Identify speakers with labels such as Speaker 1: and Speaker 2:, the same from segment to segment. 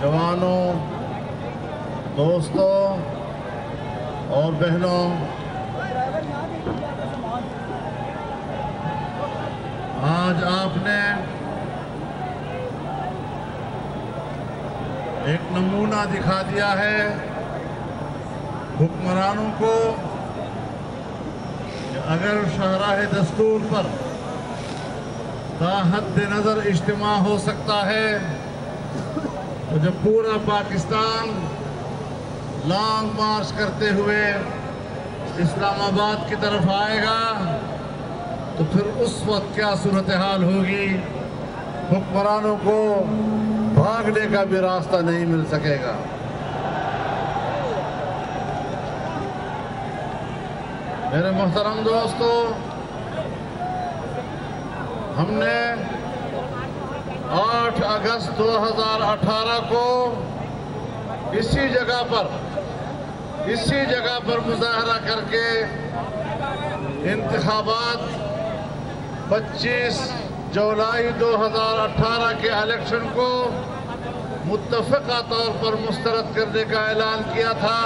Speaker 1: جوانوں، دوستوں اور بہنوں، آج آپ نے ایک نمونہ دکھا دیا ہے حکمرانوں کو کہ اگر شاہراہ دستور پر تا حد نظر اجتماع ہو سکتا ہے تو جب پورا پاکستان لانگ مارچ کرتے ہوئے اسلام آباد کی طرف آئے گا تو پھر اس وقت کیا صورتحال ہوگی؟ حکمرانوں کو بھاگنے کا بھی راستہ نہیں مل سکے گا۔ میرے محترم دوستو، ہم نے 8 اگست 2018 کو اسی جگہ پر مظاہرہ کر کے انتخابات 25 جولائی 2018 کے الیکشن کو متفقہ طور پر مسترد کرنے کا اعلان کیا تھا،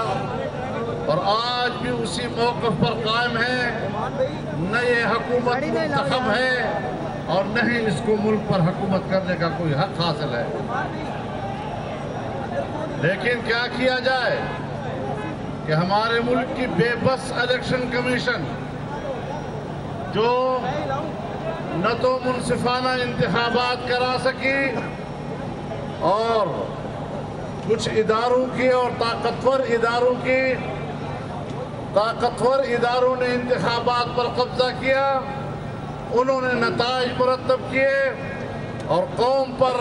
Speaker 1: اور آج بھی اسی موقف پر قائم ہے۔ نہ یہ حکومت منتخب ہے اور نہ ہی اس کو ملک پر حکومت کرنے کا کوئی حق حاصل ہے۔ لیکن کیا کیا جائے کہ ہمارے ملک کی بے بس الیکشن کمیشن جو نہ تو منصفانہ انتخابات کرا سکی اور کچھ اداروں کی اور طاقتور اداروں نے انتخابات پر قبضہ کیا، انہوں نے نتائج مرتب کیے اور قوم پر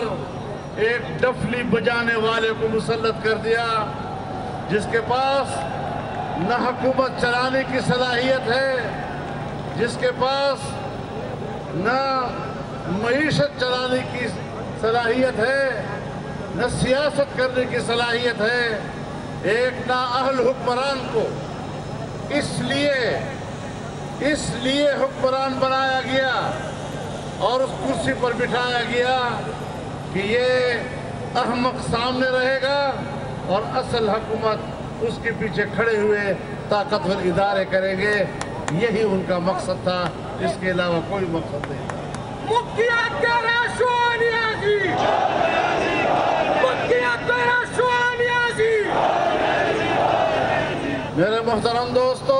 Speaker 1: ایک ڈفلی بجانے والے کو مسلط کر دیا، جس کے پاس نہ حکومت چلانے کی صلاحیت ہے، جس کے پاس نہ معیشت چلانے کی صلاحیت ہے، نہ سیاست کرنے کی صلاحیت ہے۔ ایک نااہل حکمران کو اس لیے حکمران بنایا گیا اور اس کرسی پر بٹھایا گیا کہ یہ احمق سامنے رہے گا اور اصل حکومت اس کے پیچھے کھڑے ہوئے طاقتور ادارے کریں گے۔ یہی ان کا مقصد تھا، اس کے علاوہ کوئی مقصد نہیں تھا۔ میرے محترم دوستو،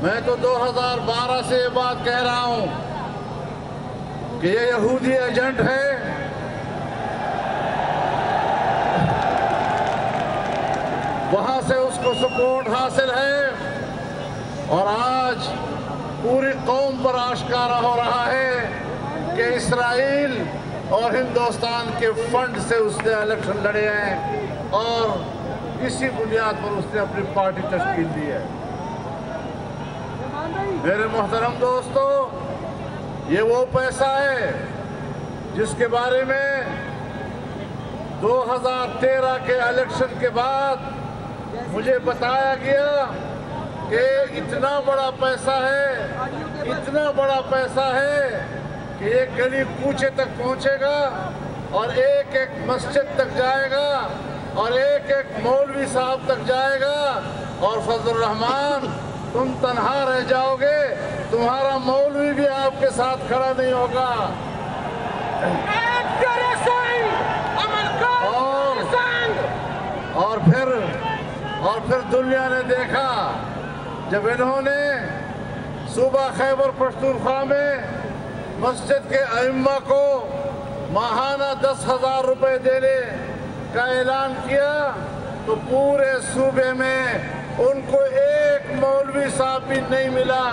Speaker 1: میں تو 2012 سے یہ بات کہہ رہا ہوں کہ یہ یہودی ایجنٹ ہے، وہاں سے اس کو سپورٹ حاصل ہے، اور آج پوری قوم پر آشکارا ہو رہا ہے کہ اسرائیل اور ہندوستان کے فنڈ سے اس نے الیکشن لڑے ہیں اور اسی بنیاد پر اس نے اپنی پارٹی تشکیل دی ہے۔ میرے محترم دوستو، یہ وہ پیسہ ہے جس کے بارے میں 2013 کے الیکشن کے بعد مجھے بتایا گیا کہ اتنا بڑا پیسہ ہے کہ ایک گلی کوچے تک پہنچے گا اور ایک ایک مسجد تک جائے گا اور ایک ایک مولوی صاحب تک جائے گا، اور فضل الرحمان تم تنہا رہ جاؤ گے، تمہارا مولوی بھی آپ کے ساتھ کھڑا نہیں ہوگا۔ اور پھر دنیا نے دیکھا جب انہوں نے صوبہ خیبر پختونخوا میں مسجد کے ائمہ کو ماہانہ 10,000 روپے دینے کا اعلان کیا تو پورے صوبے میں ان کو ایک مولوی صاحب بھی نہیں ملا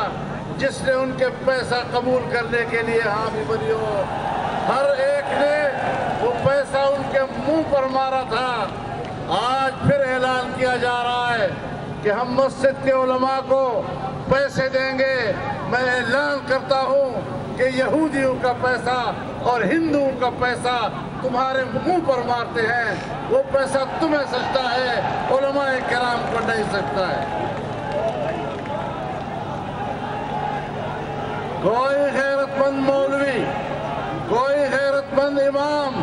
Speaker 1: جس نے ان کے پیسہ قبول کرنے کے لیے ہاں بھی بنی ہو۔ ہر ایک نے وہ پیسہ ان کے منہ پر مارا تھا۔ آج پھر اعلان کیا جا رہا ہے کہ ہم مسجد کے علماء کو پیسے دیں گے۔ میں اعلان کرتا ہوں کہ یہودیوں کا پیسہ اور ہندوؤں کا پیسہ تمہارے منہ پر مارتے ہیں، وہ پیسہ تمہیں سکتا ہے، علماء کرام کو نہیں سکتا ہے۔ کوئی غیرت مند مولوی، کوئی غیرت مند امام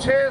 Speaker 1: 6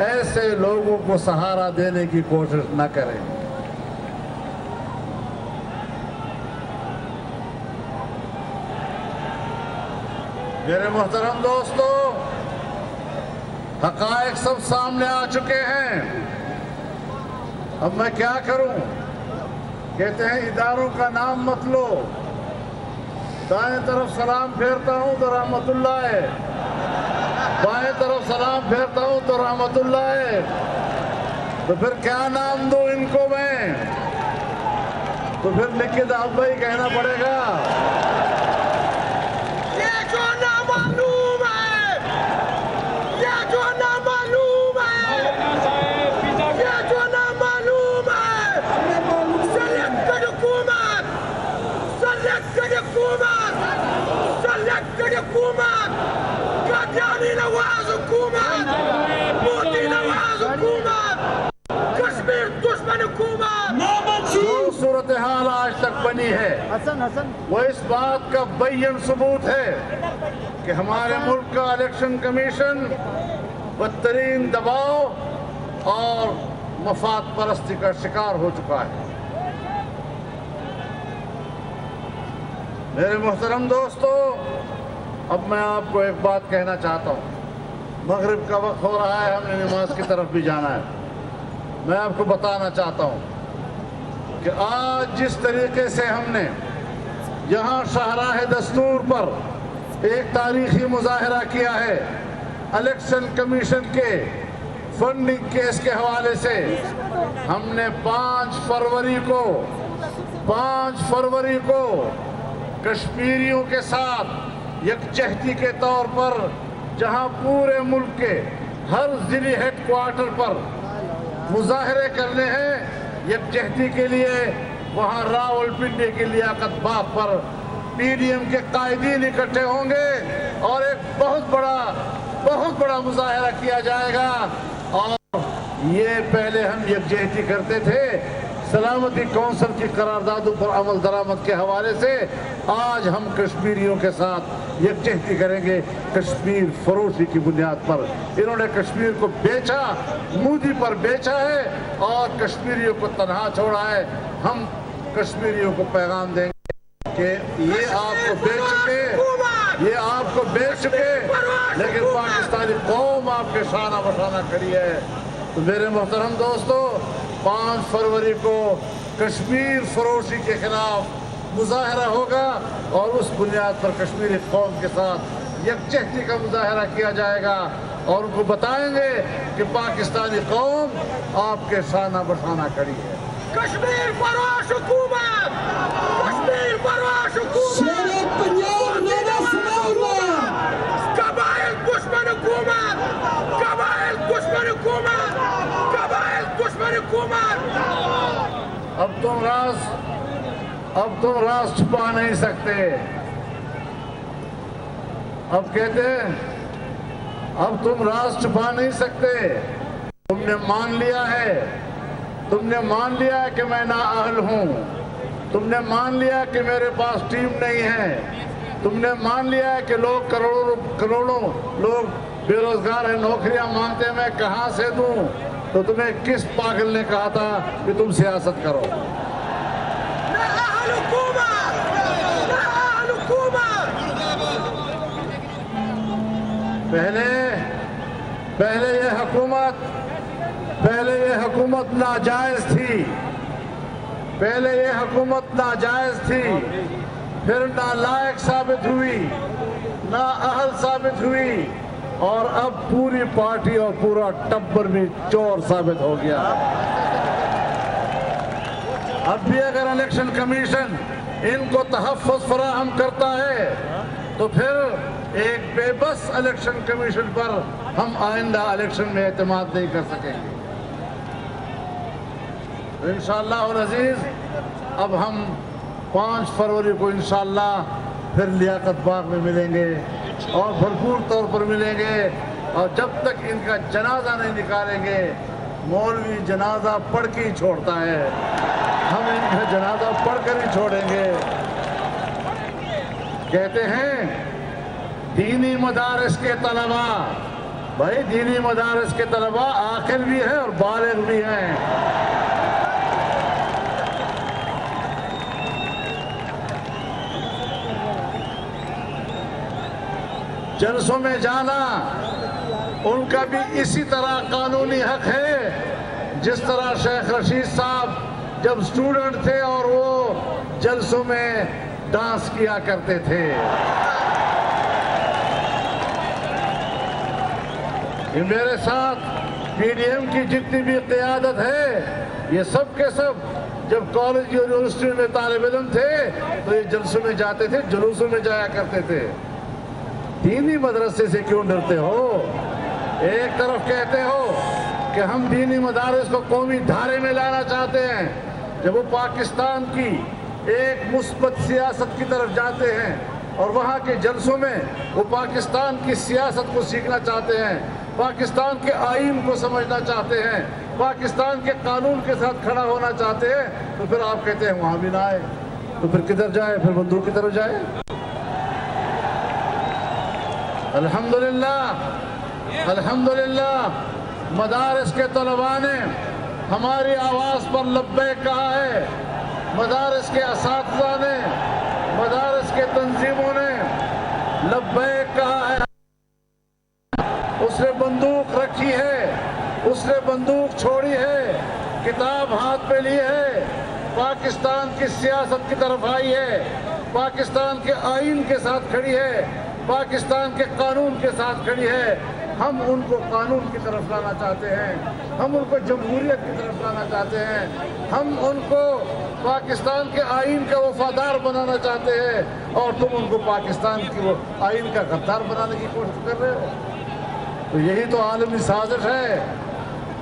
Speaker 1: ایسے لوگوں کو سہارا دینے کی کوشش نہ کریں. میرے محترم دوستو, حقائق سب سامنے آ چکے ہیں. اب میں کیا کروں؟ کہتے ہیں اداروں کا نام مت لو. دائیں طرف سلام پھیرتا ہوں تو رحمت اللہ ہے, بائیں طرف سلام پھیرتا ہوں تو رحمت اللہ ہے. تو پھر کیا نام دوں ان کو میں؟ تو پھر لکھ کے آپ بھائی کہنا پڑے گا.
Speaker 2: یہ جو نامعلوم ہے, یہ جو نامعلوم ہے, یہ جو نامعلوم ہے, سلیکٹڈ حکومت, سلیکٹڈ حکومت, سلیکٹڈ حکومت, قادیانی نواز حکومت, مودی نواز حکومت, کشمیر دشمن حکومت.
Speaker 1: جو صورتحال آج تک بنی ہے وہ اس بات کا بین ثبوت ہے کہ ہمارے ملک کا الیکشن کمیشن بدترین دباؤ اور مفاد پرستی کا شکار ہو چکا ہے. میرے محترم دوستو, اب میں آپ کو ایک بات کہنا چاہتا ہوں. مغرب کا وقت ہو رہا ہے, ہم نے نماز کی طرف بھی جانا ہے. میں آپ کو بتانا چاہتا ہوں کہ آج جس طریقے سے ہم نے یہاں شاہراہ دستور پر ایک تاریخی مظاہرہ کیا ہے الیکشن کمیشن کے فنڈنگ کیس کے حوالے سے, ہم نے 5 فروری کو کشمیریوں کے ساتھ یکجہتی کے طور پر, جہاں پورے ملک کے ہر ضلعی ہیڈ کوارٹر پر مظاہرے کرنے ہیں یکجہتی کے لیے, وہاں راولپنڈی کے لیاقت باغ پر پی ڈی ایم کے قائدین اکٹھے ہوں گے اور ایک بہت بڑا مظاہرہ کیا جائے گا. اور یہ پہلے ہم یکجہتی کرتے تھے سلامتی کونسل کی قراردادوں پر عمل درآمد کے حوالے سے, آج ہم کشمیریوں کے ساتھ یکجہتی کریں گے کشمیر فروشی کی بنیاد پر. انہوں نے کشمیر کو بیچا, مودی پر بیچا ہے اور کشمیریوں کو تنہا چھوڑا ہے. ہم کشمیریوں کو پیغام دیں گے کہ یہ آپ کو بیچ چکے, لیکن پاکستانی قوم آپ کے شانہ بشانہ کھڑی ہے. تو میرے محترم دوستو, 5 فروری کو کشمیر فروشی کے خلاف مظاہرہ ہوگا اور اس بنیاد پر کشمیری قوم کے ساتھ یکجہتی کا مظاہرہ کیا جائے گا اور ان کو بتائیں گے کہ پاکستانی قوم آپ کے شانہ بشانہ کھڑی ہے.
Speaker 2: کشمیر فروش حکومت, کشمیر فروش حکومت, قبائل دشمن حکومت, قبائل دشمن حکومت, قبائل دشمن حکومت.
Speaker 1: اب تم راز چھپا نہیں سکتے. اب کہتے ہیں اب تم راز چھپا نہیں سکتے. تم نے مان لیا ہے کہ میں نااہل ہوں. تم نے مان لیا کہ میرے پاس ٹیم نہیں ہے. تم نے مان لیا ہے کہ لوگ کروڑوں لوگ بے روزگار ہیں, نوکریاں مانگتے ہیں, میں کہاں سے دوں؟ تو تمہیں کس پاگل نے کہا تھا کہ تم سیاست کرو؟ پہلے یہ حکومت ناجائز تھی. پھر نالائق ثابت ہوئی, نااہل ثابت ہوئی, اور اب پوری پارٹی اور پورا ٹبر بھی چور ثابت ہو گیا. اب بھی اگر الیکشن کمیشن ان کو تحفظ فراہم کرتا ہے تو پھر ایک بے بس الیکشن کمیشن پر ہم آئندہ الیکشن میں اعتماد نہیں کر سکیں گے. انشاءاللہ العزیز اب ہم 5 فروری کو انشاءاللہ پھر لیاقت باغ میں ملیں گے اور بھرپور طور پر ملیں گے. اور جب تک ان کا جنازہ نہیں نکالیں گے, مولوی جنازہ پڑھ کے ہی چھوڑتا ہے, ہم ان کا جنازہ پڑھ کر ہی چھوڑیں گے. کہتے ہیں دینی مدارس کے طلباء بھائی دینی مدارس کے طلبہ عاقل بھی ہیں اور بالغ بھی ہیں. جلسوں میں جانا ان کا بھی اسی طرح قانونی حق ہے جس طرح شیخ رشید صاحب جب اسٹوڈنٹ تھے اور وہ جلسوں میں ڈانس کیا کرتے تھے. میرے ساتھ پی ڈی ایم کی جتنی بھی قیادت ہے یہ سب کے سب جب کالج یونیورسٹی میں طالب علم تھے تو یہ جلسوں میں جاتے تھے, جلوسوں میں جایا کرتے تھے. دینی مدرسے سے کیوں ڈرتے ہو؟ ایک طرف کہتے ہو کہ ہم دینی مدارس کو قومی دھارے میں لانا چاہتے ہیں, جب وہ پاکستان کی ایک مثبت سیاست کی طرف جاتے ہیں اور وہاں کے جلسوں میں وہ پاکستان کی سیاست کو سیکھنا چاہتے ہیں, پاکستان کے آئین کو سمجھنا چاہتے ہیں, پاکستان کے قانون کے ساتھ کھڑا ہونا چاہتے ہیں, تو پھر آپ کہتے ہیں وہاں بھی نہ آئے. تو پھر کدھر جائے؟ پھر بندوق کی طرف جائے. الحمدللہ الحمدللہ مدارس کے طلباء نے ہماری آواز پر لبیک کہا ہے, مدارس کے اساتذہ نے, مدارس کے تنظیموں نے لبیک کہا ہے. اس نے بندوق رکھی ہے, اس نے بندوق چھوڑی ہے, کتاب ہاتھ پہ لی ہے, پاکستان کی سیاست کی طرف آئی ہے, پاکستان کے آئین کے ساتھ کھڑی ہے, پاکستان کے قانون کے ساتھ کھڑی ہے. ہم ان کو قانون کی طرف لانا چاہتے ہیں, ہم ان کو جمہوریت کی طرف لانا چاہتے ہیں, ہم ان کو پاکستان کے آئین کا وفادار بنانا چاہتے ہیں, اور تم ان کو پاکستان کی وہ آئین کا غدار بنانے کی کوشش کر رہے ہو. تو یہی تو عالمی سازش ہے,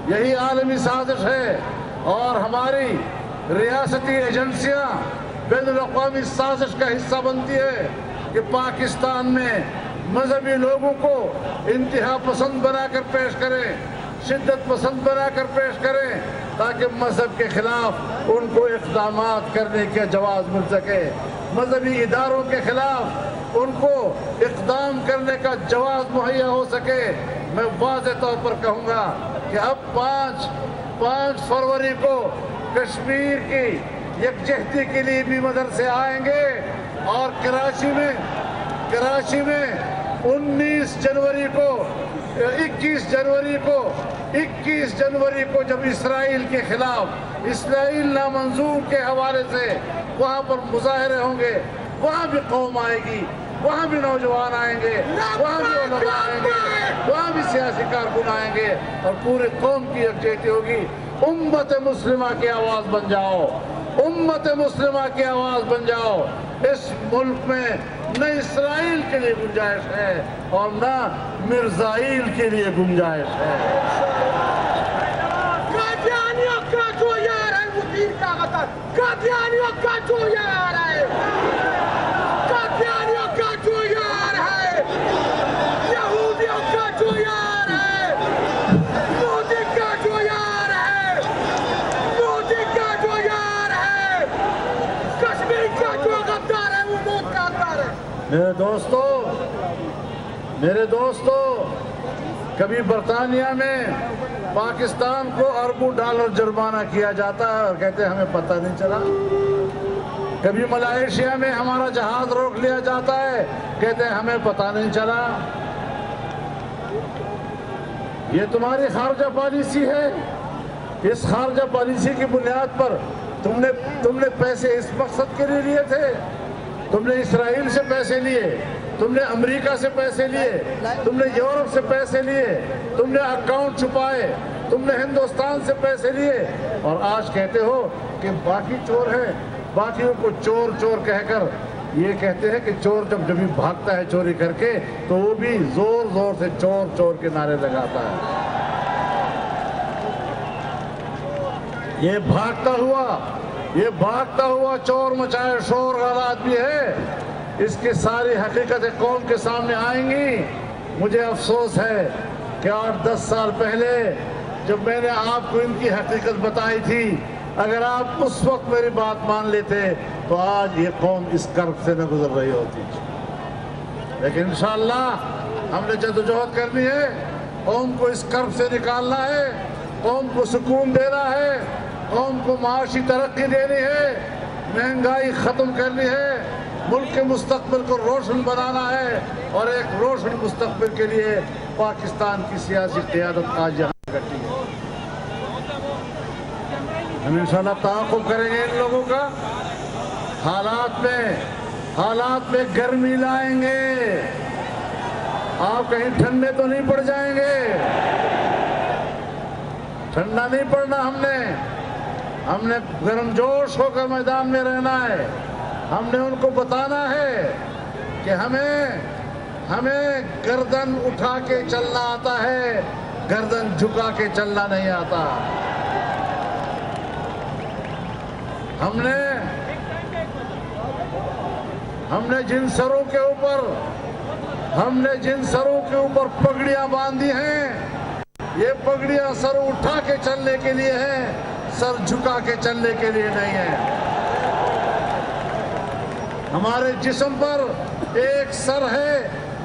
Speaker 1: یہی عالمی سازش ہے. اور ہماری ریاستی ایجنسیاں بین الاقوامی سازش کا حصہ بنتی ہے کہ پاکستان میں مذہبی لوگوں کو انتہا پسند بنا کر پیش کریں, شدت پسند بنا کر پیش کریں, تاکہ مذہب کے خلاف ان کو اقدامات کرنے کا جواز مل سکے, مذہبی اداروں کے خلاف ان کو اقدام کرنے کا جواز مہیا ہو سکے. میں واضح طور پر کہوں گا کہ اب 5 فروری کو کشمیر کی یکجہتی کے لیے بھی مدرسے آئیں گے, اور کراچی میں 19 جنوری کو جب اسرائیل کے خلاف اسرائیل نامنظور کے حوالے سے وہاں پر مظاہرے ہوں گے, وہاں بھی قوم آئے گی, وہاں بھی نوجوان آئیں گے, وہاں بھی علماء آئیں گے, وہاں بھی سیاسی کارکن آئیں گے, اور پورے قوم کی یکجہتی ہوگی. امت مسلمہ کی آواز بن جاؤ, امت مسلمہ کی آواز بن جاؤ. اس ملک میں نہ اسرائیل کے لیے گنجائش ہے اور نہ مرزائیل کے لیے گنجائش ہے.
Speaker 2: قادیانیوں کا جو یار ہے وہ دین کا غدار, قادیانیوں کا جو یار ہے, قادیانیوں کا جو یار ہے, یہودیوں کا جو یار ہے, مودی کا جو یار ہے, مودی کا جو یار ہے, کشمیر کا جو غدار ہے وہ موت کا غدار ہے.
Speaker 1: میرے دوستو, کبھی برطانیہ میں پاکستان کو اربوں ڈالر جرمانہ کیا جاتا ہے اور کہتے ہیں ہمیں پتہ نہیں چلا. کبھی ملائیشیا میں ہمارا جہاز روک لیا جاتا ہے, کہتے ہیں ہمیں پتہ نہیں چلا. یہ تمہاری خارجہ پالیسی ہے. اس خارجہ پالیسی کی بنیاد پر تم نے پیسے اس مقصد کے لیے لیے تھے. تم نے اسرائیل سے پیسے لیے, تم نے امریکہ سے پیسے لیے, تم نے یورپ سے پیسے لیے, تم نے اکاؤنٹ چھپائے, تم نے ہندوستان سے پیسے لیے, اور آج کہتے ہو کہ باقی چور ہیں. باقیوں کو چور چور کہہ کر یہ کہتے ہیں کہ چور جب بھاگتا ہے چوری کر کے تو وہ بھی زور زور سے چور چور کے نعرے لگاتا ہے. یہ بھاگتا ہوا چور مچائے شور والا آدمی ہے. اس کی ساری حقیقتیں قوم کے سامنے آئیں گی. مجھے افسوس ہے کہ 8-10 سال پہلے جب میں نے آپ کو ان کی حقیقت بتائی تھی, اگر آپ اس وقت میری بات مان لیتے تو آج یہ قوم اس کرب سے نہ گزر رہی ہوتی. لیکن انشاءاللہ ہم نے جدوجہد کرنی ہے. قوم کو اس کرب سے نکالنا ہے، قوم کو سکون دینا ہے، قوم کو معاشی ترقی دینی ہے، مہنگائی ختم کرنی ہے، ملک کے مستقبل کو روشن بنانا ہے، اور ایک روشن مستقبل کے لیے پاکستان کی سیاسی قیادت آج یہاں کرتی ہے۔ ہم انشاءاللہ تعاقب کریں گے ان لوگوں کا، حالات میں گرمی لائیں گے۔ آپ کہیں ٹھنڈے تو نہیں پڑ جائیں گے، ٹھنڈا نہیں پڑنا ہم نے گرم جوش ہو کر میدان میں رہنا ہے۔ ہم نے ان کو بتانا ہے کہ ہمیں گردن اٹھا کے چلنا آتا ہے، گردن جھکا کے چلنا نہیں آتا۔ ہم نے جن سروں کے اوپر پگڑیاں باندھی ہیں، یہ پگڑیاں سر اٹھا کے چلنے کے لیے ہیں، سر جھکا کے چلنے کے لیے نہیں ہیں۔ ہمارے جسم پر ایک سر ہے،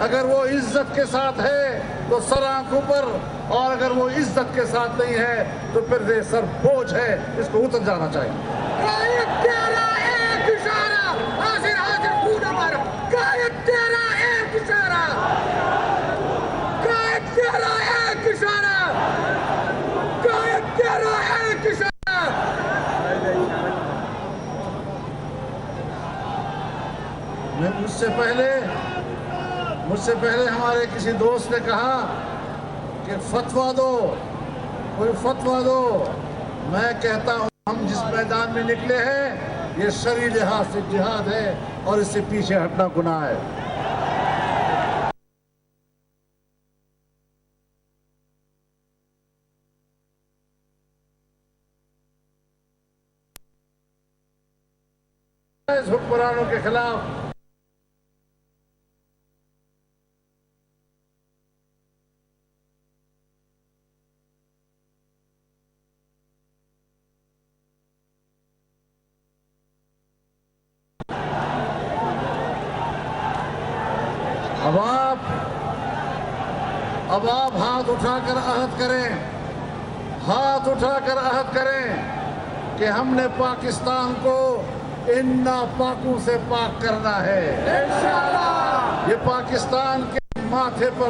Speaker 1: اگر وہ عزت کے ساتھ ہے تو سر آنکھوں پر، اور اگر وہ عزت کے ساتھ نہیں ہے تو پھر یہ سر بوجھ ہے، اس کو اتر جانا چاہیے۔
Speaker 2: قائد تیرا ایک اشارہ، حاضر خون ہمارا، قائد تیرا ایک اشارہ، قائد تیرا ایک اشارہ، قائد تیرا ایک اشارہ۔
Speaker 1: مجھ سے پہلے ہمارے کسی دوست نے کہا کہ فتویٰ دو، کوئی فتویٰ دو۔ میں کہتا ہوں ہم جس میدان میں نکلے ہیں یہ شرعی لحاظ سے جہاد ہے، اور اس سے پیچھے ہٹنا گناہ ہے۔ اس حکمرانوں کے خلاف اب آپ ہاتھ اٹھا کر عہد کریں کہ ہم نے پاکستان کو ان ناپاکوں سے پاک کرنا ہے۔ یہ پاکستان کے ماتھے پر